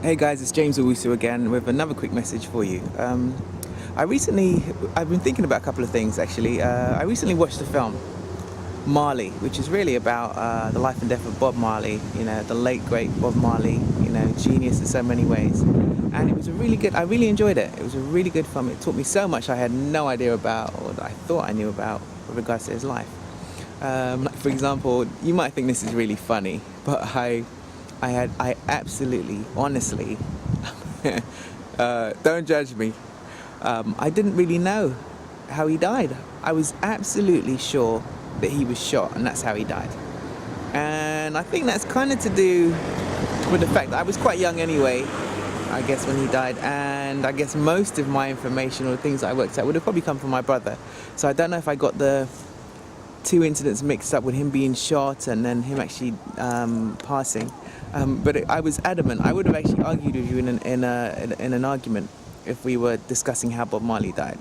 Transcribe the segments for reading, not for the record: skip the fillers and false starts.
Hey guys, it's James Owusu again with another quick message for you. I've been thinking about a couple of things actually. I recently watched the film Marley, which is really about the life and death of Bob Marley, the late great Bob Marley, genius in so many ways. And it was I really enjoyed it. It was a really good film. It taught me so much I had no idea about, or that I thought I knew about with regards to his life. Like for example, you might think this is really funny, but I absolutely, honestly, don't judge me. I didn't really know how he died. I was absolutely sure that he was shot and that's how he died. And I think that's kind of to do with the fact that I was quite young anyway, I guess, when he died. And I guess most of my information or the things that I worked out would have probably come from my brother. So I don't know if I got the two incidents mixed up with him being shot and then him actually passing. But I was adamant. I would have actually argued with you in an argument if we were discussing how Bob Marley died.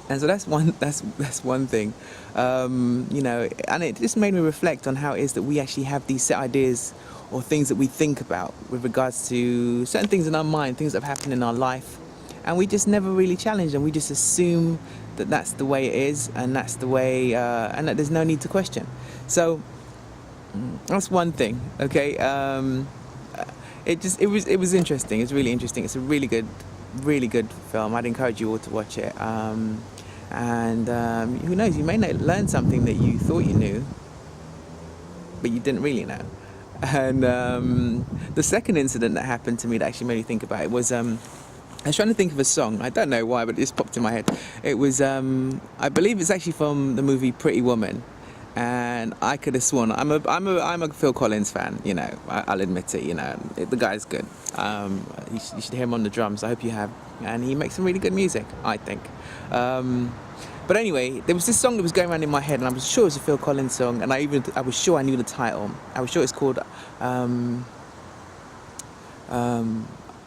And so that's one thing, and it just made me reflect on how it is that we actually have these set ideas or things that we think about with regards to certain things in our mind, things that have happened in our life, and we just never really challenge them. We just assume that that's the way it is, and that's the way, and that there's no need to question. So that's one thing. Okay, it was interesting. It's really interesting. It's a really good film. I'd encourage you all to watch it. And who knows, you may learn something that you thought you knew, but you didn't really know. And the second incident that happened to me that actually made me think about it was, I was trying to think of a song. I don't know why, but it just popped in my head. It was, I believe it's actually from the movie Pretty Woman. And I could have sworn I'm a Phil Collins fan. I'll admit it. The guy's good. You should hear him on the drums. I hope you have. And he makes some really good music, I think. But anyway, there was this song that was going around in my head, and I was sure it was a Phil Collins song, and I was sure I knew the title. I was sure it's called.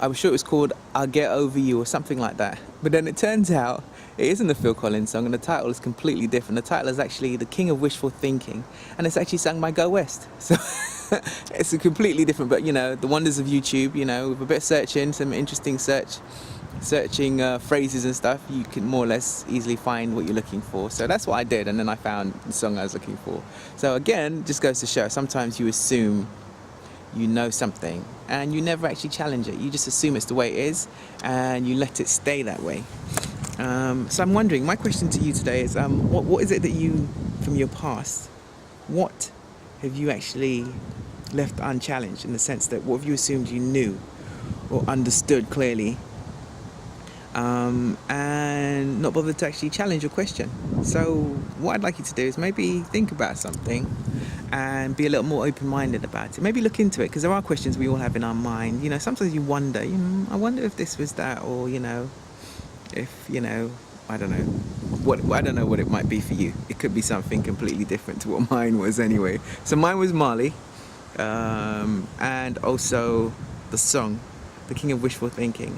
I was sure it was called "I'll Get Over You" or something like that. But then it turns out it isn't a Phil Collins song, and the title is completely different. The title is actually "The King of Wishful Thinking," and it's actually sung by Go West. So it's a completely different. But the wonders of YouTube. With a bit of searching, some interesting searching phrases and stuff, you can more or less easily find what you're looking for. So that's what I did, and then I found the song I was looking for. So again, just goes to show, sometimes you assume you know something and you never actually challenge it. You just assume it's the way it is and you let it stay that way. So I'm wondering, my question to you today is, what is it that you, from your past, what have you actually left unchallenged, in the sense that what have you assumed you knew or understood clearly, and not bothered to actually challenge or question? So what I'd like you to do is maybe think about something and be a little more open-minded about it. Maybe look into it, because there are questions we all have in our mind. Sometimes you wonder, I wonder if this was that, or if I don't know what it might be for you. It could be something completely different to what mine was anyway. So mine was Marley, and also the song, "The King of Wishful Thinking."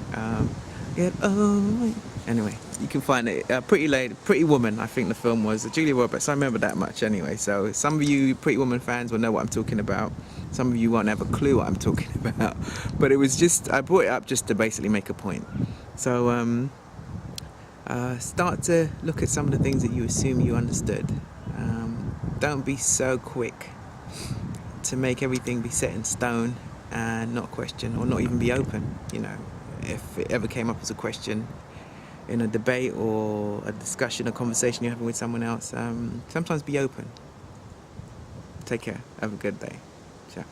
Anyway, you can find it. Pretty Woman, I think the film was. Julia Roberts, I remember that much anyway. So some of you Pretty Woman fans will know what I'm talking about. Some of you won't have a clue what I'm talking about. But it was just, I brought it up just to basically make a point. So start to look at some of the things that you assume you understood. Don't be so quick to make everything be set in stone and not question, or not even be open. If it ever came up as a question in a debate or a discussion, a conversation you're having with someone else, sometimes be open. Take care. Have a good day. Ciao.